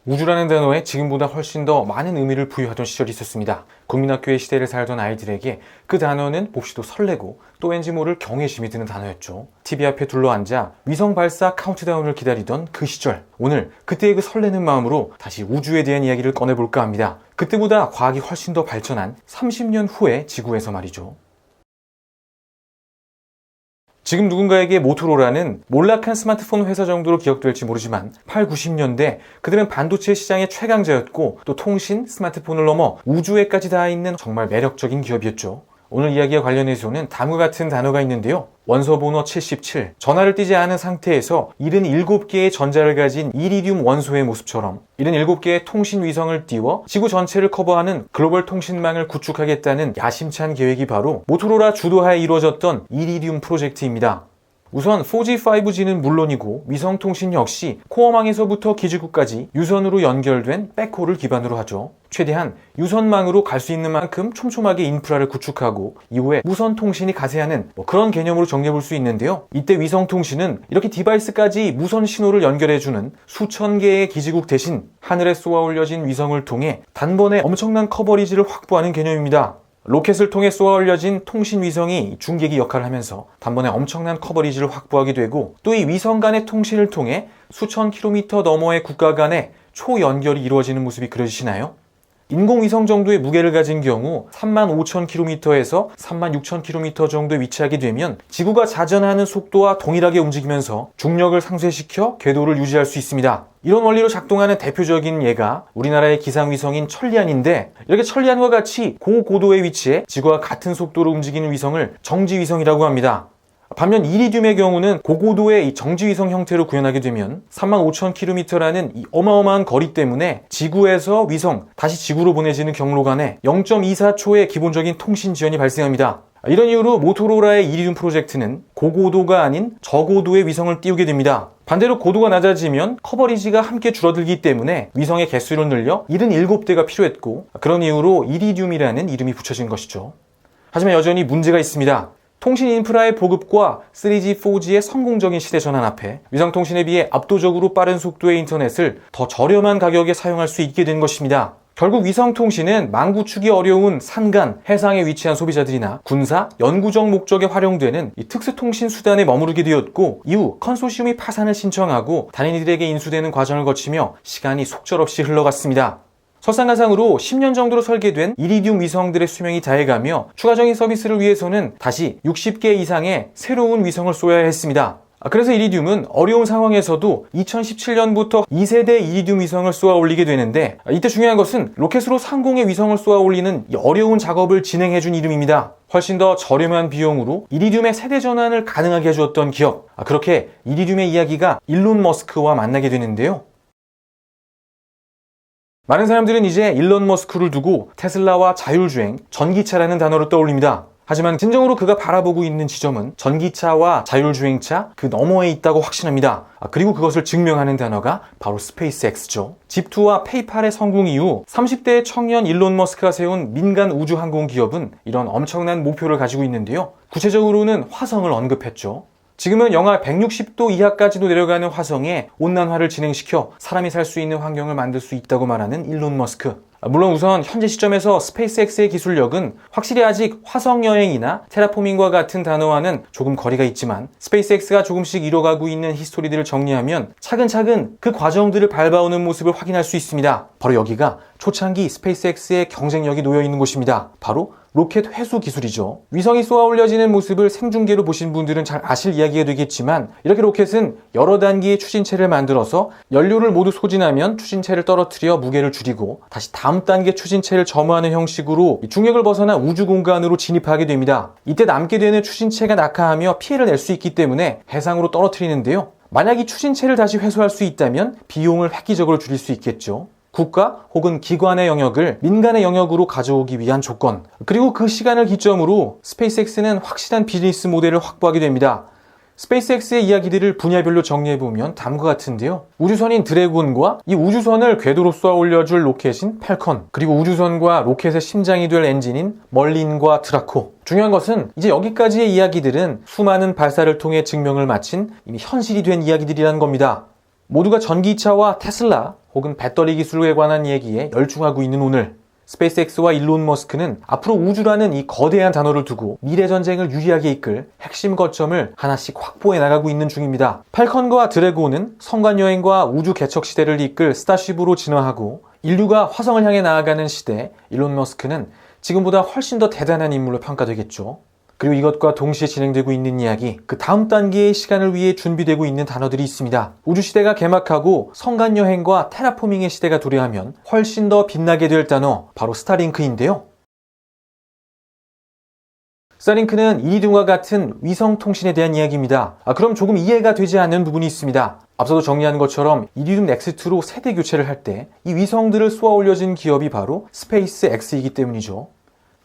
우주라는 단어에 지금보다 훨씬 더 많은 의미를 부여하던 시절이 있었습니다. 국민학교의 시대를 살던 아이들에게 그 단어는 몹시도 설레고 또 왠지 모를 경외심이 드는 단어였죠. TV 앞에 둘러앉아 위성 발사 카운트다운을 기다리던 그 시절, 오늘 그때의 그 설레는 마음으로 다시 우주에 대한 이야기를 꺼내볼까 합니다. 그때보다 과학이 훨씬 더 발전한 30년 후의 지구에서 말이죠. 지금 누군가에게 모토로라는 몰락한 스마트폰 회사 정도로 기억될지 모르지만 8, 90년대 그들은 반도체 시장의 최강자였고 또 통신, 스마트폰을 넘어 우주에까지 닿아 있는 정말 매력적인 기업이었죠. 오늘 이야기와 관련해서는 다음과 같은 단어가 있는데요. 원소 번호 77, 전하를 띠지 않은 상태에서 77개의 전자를 가진 이리듐 원소의 모습처럼 77개의 통신 위성을 띄워 지구 전체를 커버하는 글로벌 통신망을 구축하겠다는 야심찬 계획이 바로 모토로라 주도하에 이루어졌던 이리듐 프로젝트입니다. 우선 4G, 5G는 물론이고 위성통신 역시 코어망에서부터 기지국까지 유선으로 연결된 백홀을 기반으로 하죠. 최대한 유선망으로 갈 수 있는 만큼 촘촘하게 인프라를 구축하고 이후에 무선통신이 가세하는 그런 개념으로 정리해 볼 수 있는데요. 이때 위성통신은 이렇게 디바이스까지 무선 신호를 연결해주는 수천 개의 기지국 대신 하늘에 쏘아 올려진 위성을 통해 단번에 엄청난 커버리지를 확보하는 개념입니다. 로켓을 통해 쏘아 올려진 통신 위성이 중계기 역할을 하면서 단번에 엄청난 커버리지를 확보하게 되고 또 이 위성 간의 통신을 통해 수천 킬로미터 너머의 국가 간의 초연결이 이루어지는 모습이 그려지시나요? 인공위성 정도의 무게를 가진 경우 35,000km에서 36,000km 정도에 위치하게 되면 지구가 자전하는 속도와 동일하게 움직이면서 중력을 상쇄시켜 궤도를 유지할 수 있습니다. 이런 원리로 작동하는 대표적인 예가 우리나라의 기상위성인 천리안인데 이렇게 천리안과 같이 고고도에 위치해 지구와 같은 속도로 움직이는 위성을 정지위성이라고 합니다. 반면 이리듐의 경우는 고고도의 이 정지위성 형태로 구현하게 되면 35,000km라는 이 어마어마한 거리 때문에 지구에서 위성, 다시 지구로 보내지는 경로 간에 0.24초의 기본적인 통신 지연이 발생합니다. 이런 이유로 모토로라의 이리듐 프로젝트는 고고도가 아닌 저고도의 위성을 띄우게 됩니다. 반대로 고도가 낮아지면 커버리지가 함께 줄어들기 때문에 위성의 개수를 늘려 77대가 필요했고 그런 이유로 이리듐이라는 이름이 붙여진 것이죠. 하지만 여전히 문제가 있습니다. 통신 인프라의 보급과 3G, 4G의 성공적인 시대 전환 앞에 위성통신에 비해 압도적으로 빠른 속도의 인터넷을 더 저렴한 가격에 사용할 수 있게 된 것입니다. 결국 위성통신은 망 구축이 어려운 산간, 해상에 위치한 소비자들이나 군사, 연구적 목적에 활용되는 이 특수통신 수단에 머무르게 되었고 이후 컨소시엄이 파산을 신청하고 단인들에게 인수되는 과정을 거치며 시간이 속절없이 흘러갔습니다. 설상가상으로 10년 정도로 설계된 이리듐 위성들의 수명이 다해가며 추가적인 서비스를 위해서는 다시 60개 이상의 새로운 위성을 쏘아야 했습니다. 그래서 이리듐은 어려운 상황에서도 2017년부터 2세대 이리듐 위성을 쏘아 올리게 되는데 이때 중요한 것은 로켓으로 상공의 위성을 쏘아 올리는 이 어려운 작업을 진행해준 이름입니다. 훨씬 더 저렴한 비용으로 이리듐의 세대 전환을 가능하게 해주었던 기업. 그렇게 이리듐의 이야기가 일론 머스크와 만나게 되는데요. 많은 사람들은 이제 일론 머스크를 두고 테슬라와 자율주행, 전기차라는 단어를 떠올립니다. 하지만 진정으로 그가 바라보고 있는 지점은 전기차와 자율주행차 그 너머에 있다고 확신합니다. 그리고 그것을 증명하는 단어가 바로 스페이스X죠. 집투와 페이팔의 성공 이후 30대의 청년 일론 머스크가 세운 민간 우주항공 기업은 이런 엄청난 목표를 가지고 있는데요. 구체적으로는 화성을 언급했죠. 지금은 영하 160도 이하까지도 내려가는 화성에 온난화를 진행시켜 사람이 살 수 있는 환경을 만들 수 있다고 말하는 일론 머스크. 물론 우선 현재 시점에서 스페이스X의 기술력은 확실히 아직 화성 여행이나 테라포밍과 같은 단어와는 조금 거리가 있지만 스페이스X가 조금씩 이뤄가고 있는 히스토리들을 정리하면 차근차근 그 과정들을 밟아오는 모습을 확인할 수 있습니다. 바로 여기가 초창기 스페이스X의 경쟁력이 놓여 있는 곳입니다. 바로 로켓 회수 기술이죠. 위성이 쏘아 올려지는 모습을 생중계로 보신 분들은 잘 아실 이야기가 되겠지만 이렇게 로켓은 여러 단계의 추진체를 만들어서 연료를 모두 소진하면 추진체를 떨어뜨려 무게를 줄이고 다시 다음 단계 추진체를 점화하는 형식으로 중력을 벗어나 우주 공간으로 진입하게 됩니다. 이때 남게 되는 추진체가 낙하하며 피해를 낼 수 있기 때문에 해상으로 떨어뜨리는데요. 만약 이 추진체를 다시 회수할 수 있다면 비용을 획기적으로 줄일 수 있겠죠. 국가 혹은 기관의 영역을 민간의 영역으로 가져오기 위한 조건, 그리고 그 시간을 기점으로 스페이스X는 확실한 비즈니스 모델을 확보하게 됩니다. 스페이스X의 이야기들을 분야별로 정리해보면 다음과 같은데요. 우주선인 드래곤과 이 우주선을 궤도로 쏘아 올려줄 로켓인 팰컨, 그리고 우주선과 로켓의 심장이 될 엔진인 멀린과 드라코. 중요한 것은 이제 여기까지의 이야기들은 수많은 발사를 통해 증명을 마친 이미 현실이 된 이야기들이라는 겁니다. 모두가 전기차와 테슬라 혹은 배터리 기술에 관한 얘기에 열중하고 있는 오늘, 스페이스X와 일론 머스크는 앞으로 우주라는 이 거대한 단어를 두고 미래 전쟁을 유리하게 이끌 핵심 거점을 하나씩 확보해 나가고 있는 중입니다. 팔컨과 드래곤은 성간 여행과 우주 개척 시대를 이끌 스타쉽으로 진화하고 인류가 화성을 향해 나아가는 시대, 일론 머스크는 지금보다 훨씬 더 대단한 인물로 평가되겠죠. 그리고 이것과 동시에 진행되고 있는 이야기, 그 다음 단계의 시간을 위해 준비되고 있는 단어들이 있습니다. 우주시대가 개막하고 성간여행과 테라포밍의 시대가 도래하면 훨씬 더 빛나게 될 단어, 바로 스타링크인데요. 스타링크는 이리듐과 같은 위성통신에 대한 이야기입니다. 그럼 조금 이해가 되지 않는 부분이 있습니다. 앞서도 정리한 것처럼 이리듐 X2로 세대 교체를 할 때 이 위성들을 쏘아 올려진 기업이 바로 스페이스X이기 때문이죠.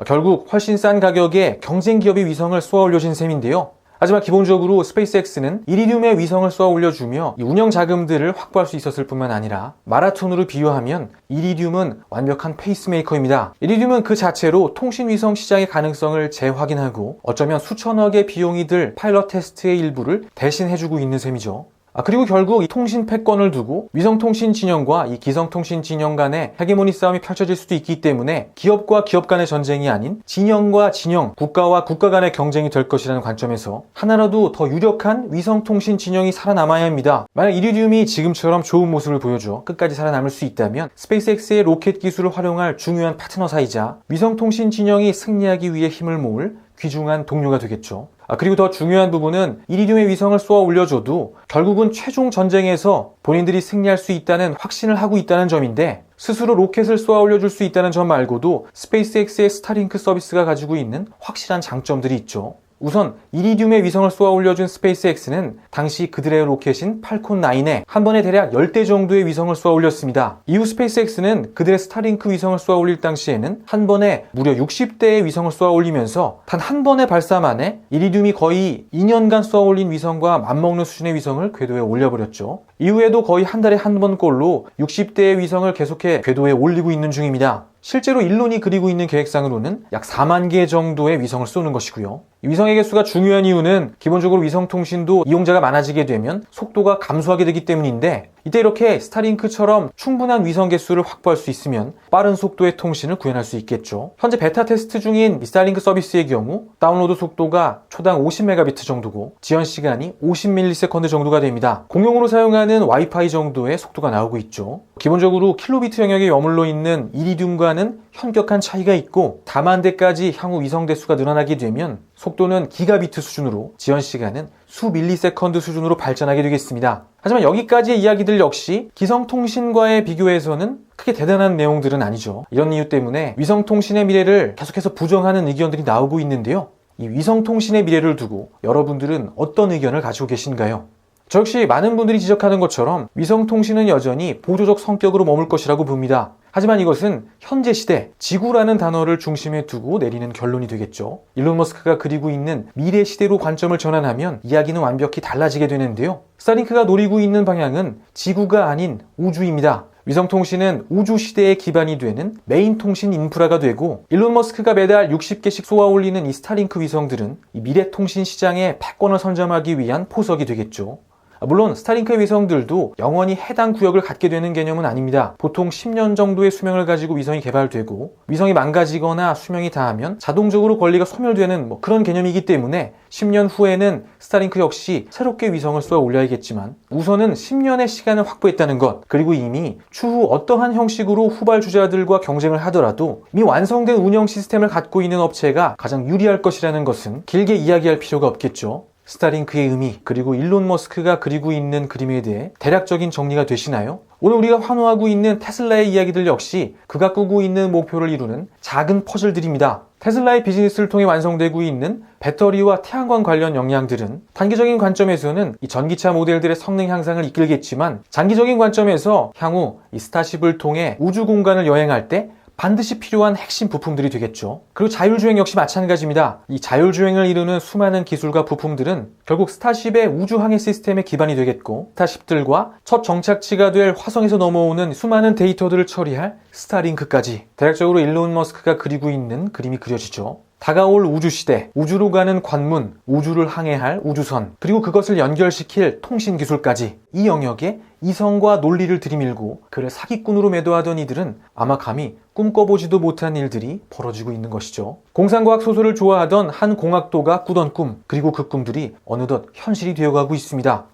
결국 훨씬 싼 가격에 경쟁 기업이 위성을 쏘아 올려진 셈인데요. 하지만 기본적으로 스페이스X는 이리듐의 위성을 쏘아 올려주며 운영 자금들을 확보할 수 있었을 뿐만 아니라 마라톤으로 비유하면 이리듐은 완벽한 페이스메이커입니다. 이리듐은 그 자체로 통신 위성 시장의 가능성을 재확인하고 어쩌면 수천억의 비용이 들 파일럿 테스트의 일부를 대신해주고 있는 셈이죠. 그리고 결국 이 통신 패권을 두고 위성통신 진영과 이 기성통신 진영 간의 헤게모니 싸움이 펼쳐질 수도 있기 때문에 기업과 기업 간의 전쟁이 아닌 진영과 진영, 국가와 국가 간의 경쟁이 될 것이라는 관점에서 하나라도 더 유력한 위성통신 진영이 살아남아야 합니다. 만약 이리듐이 지금처럼 좋은 모습을 보여줘 끝까지 살아남을 수 있다면 스페이스X의 로켓 기술을 활용할 중요한 파트너사이자 위성통신 진영이 승리하기 위해 힘을 모을 귀중한 동료가 되겠죠. 그리고 더 중요한 부분은 이리듐의 위성을 쏘아 올려줘도 결국은 최종 전쟁에서 본인들이 승리할 수 있다는 확신을 하고 있다는 점인데, 스스로 로켓을 쏘아 올려줄 수 있다는 점 말고도 스페이스X의 스타링크 서비스가 가지고 있는 확실한 장점들이 있죠. 우선 이리듐의 위성을 쏘아 올려준 스페이스X는 당시 그들의 로켓인 팔콘 9에 한 번에 대략 10대 정도의 위성을 쏘아 올렸습니다. 이후 스페이스X는 그들의 스타링크 위성을 쏘아 올릴 당시에는 한 번에 무려 60대의 위성을 쏘아 올리면서 단 한 번의 발사만에 이리듐이 거의 2년간 쏘아 올린 위성과 맞먹는 수준의 위성을 궤도에 올려버렸죠. 이후에도 거의 한 달에 한 번꼴로 60대의 위성을 계속해 궤도에 올리고 있는 중입니다. 실제로 일론이 그리고 있는 계획상으로는 약 4만 개 정도의 위성을 쏘는 것이고요. 이 위성의 개수가 중요한 이유는 기본적으로 위성통신도 이용자가 많아지게 되면 속도가 감소하게 되기 때문인데, 이때 이렇게 스타링크처럼 충분한 위성 개수를 확보할 수 있으면 빠른 속도의 통신을 구현할 수 있겠죠. 현재 베타 테스트 중인 이 스타링크 서비스의 경우 다운로드 속도가 초당 50메가비트 정도고 지연 시간이 50ms 정도가 됩니다. 공용으로 사용하는 와이파이 정도의 속도가 나오고 있죠. 기본적으로 킬로비트 영역에 머물러 있는 이리듐과는 현격한 차이가 있고, 다만 대까지 향후 위성 대수가 늘어나게 되면 속도는 기가비트 수준으로, 지연 시간은 수 밀리세컨드 수준으로 발전하게 되겠습니다. 하지만 여기까지의 이야기들 역시 기성통신과의 비교해서는 크게 대단한 내용들은 아니죠. 이런 이유 때문에 위성통신의 미래를 계속해서 부정하는 의견들이 나오고 있는데요. 이 위성통신의 미래를 두고 여러분들은 어떤 의견을 가지고 계신가요? 저 역시 많은 분들이 지적하는 것처럼 위성통신은 여전히 보조적 성격으로 머물 것이라고 봅니다. 하지만 이것은 현재 시대, 지구라는 단어를 중심에 두고 내리는 결론이 되겠죠. 일론 머스크가 그리고 있는 미래 시대로 관점을 전환하면 이야기는 완벽히 달라지게 되는데요. 스타링크가 노리고 있는 방향은 지구가 아닌 우주입니다. 위성통신은 우주시대의 기반이 되는 메인 통신 인프라가 되고, 일론 머스크가 매달 60개씩 쏘아 올리는 이 스타링크 위성들은 이 미래 통신 시장의 패권을 선점하기 위한 포석이 되겠죠. 물론 스타링크의 위성들도 영원히 해당 구역을 갖게 되는 개념은 아닙니다. 보통 10년 정도의 수명을 가지고 위성이 개발되고, 위성이 망가지거나 수명이 다하면 자동적으로 권리가 소멸되는 그런 개념이기 때문에 10년 후에는 스타링크 역시 새롭게 위성을 쏘아 올려야겠지만, 우선은 10년의 시간을 확보했다는 것, 그리고 이미 추후 어떠한 형식으로 후발주자들과 경쟁을 하더라도 이미 완성된 운영 시스템을 갖고 있는 업체가 가장 유리할 것이라는 것은 길게 이야기할 필요가 없겠죠. 스타링크의 의미, 그리고 일론 머스크가 그리고 있는 그림에 대해 대략적인 정리가 되시나요? 오늘 우리가 환호하고 있는 테슬라의 이야기들 역시 그가 꾸고 있는 목표를 이루는 작은 퍼즐들입니다. 테슬라의 비즈니스를 통해 완성되고 있는 배터리와 태양광 관련 역량들은 단기적인 관점에서는 이 전기차 모델들의 성능 향상을 이끌겠지만, 장기적인 관점에서 향후 이 스타쉽을 통해 우주 공간을 여행할 때 반드시 필요한 핵심 부품들이 되겠죠. 그리고 자율주행 역시 마찬가지입니다. 이 자율주행을 이루는 수많은 기술과 부품들은 결국 스타쉽의 우주항해 시스템의 기반이 되겠고, 스타쉽들과 첫 정착지가 될 화성에서 넘어오는 수많은 데이터들을 처리할 스타링크까지 대략적으로 일론 머스크가 그리고 있는 그림이 그려지죠. 다가올 우주시대, 우주로 가는 관문, 우주를 항해할 우주선, 그리고 그것을 연결시킬 통신기술까지 이 영역에 이성과 논리를 들이밀고 그를 사기꾼으로 매도하던 이들은 아마 감히 꿈꿔보지도 못한 일들이 벌어지고 있는 것이죠. 공상과학 소설을 좋아하던 한 공학도가 꾸던 꿈, 그리고 그 꿈들이 어느덧 현실이 되어가고 있습니다.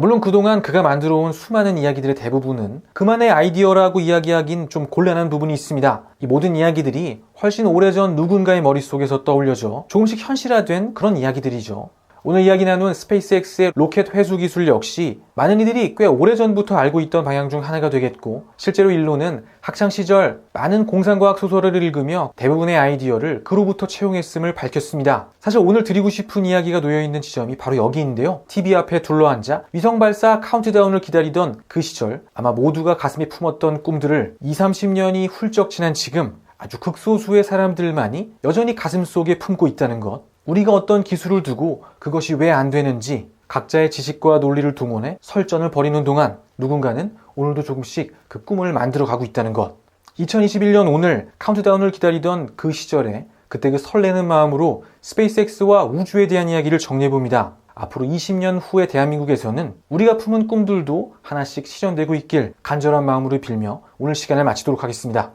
물론 그동안 그가 만들어온 수많은 이야기들의 대부분은 그만의 아이디어라고 이야기하긴 좀 곤란한 부분이 있습니다. 이 모든 이야기들이 훨씬 오래전 누군가의 머릿속에서 떠올려져 조금씩 현실화된 그런 이야기들이죠. 오늘 이야기 나눈 스페이스X의 로켓 회수 기술 역시 많은 이들이 꽤 오래전부터 알고 있던 방향 중 하나가 되겠고, 실제로 일론은 학창시절 많은 공상과학 소설을 읽으며 대부분의 아이디어를 그로부터 채용했음을 밝혔습니다. 사실 오늘 드리고 싶은 이야기가 놓여있는 지점이 바로 여기인데요. TV 앞에 둘러앉아 위성 발사 카운트다운을 기다리던 그 시절, 아마 모두가 가슴에 품었던 꿈들을 20-30년이 훌쩍 지난 지금 아주 극소수의 사람들만이 여전히 가슴속에 품고 있다는 것, 우리가 어떤 기술을 두고 그것이 왜 안 되는지 각자의 지식과 논리를 동원해 설전을 벌이는 동안 누군가는 오늘도 조금씩 그 꿈을 만들어가고 있다는 것. 2021년 오늘 카운트다운을 기다리던 그 시절에 그때 그 설레는 마음으로 스페이스X와 우주에 대한 이야기를 정리해봅니다. 앞으로 20년 후의 대한민국에서는 우리가 품은 꿈들도 하나씩 실현되고 있길 간절한 마음으로 빌며 오늘 시간을 마치도록 하겠습니다.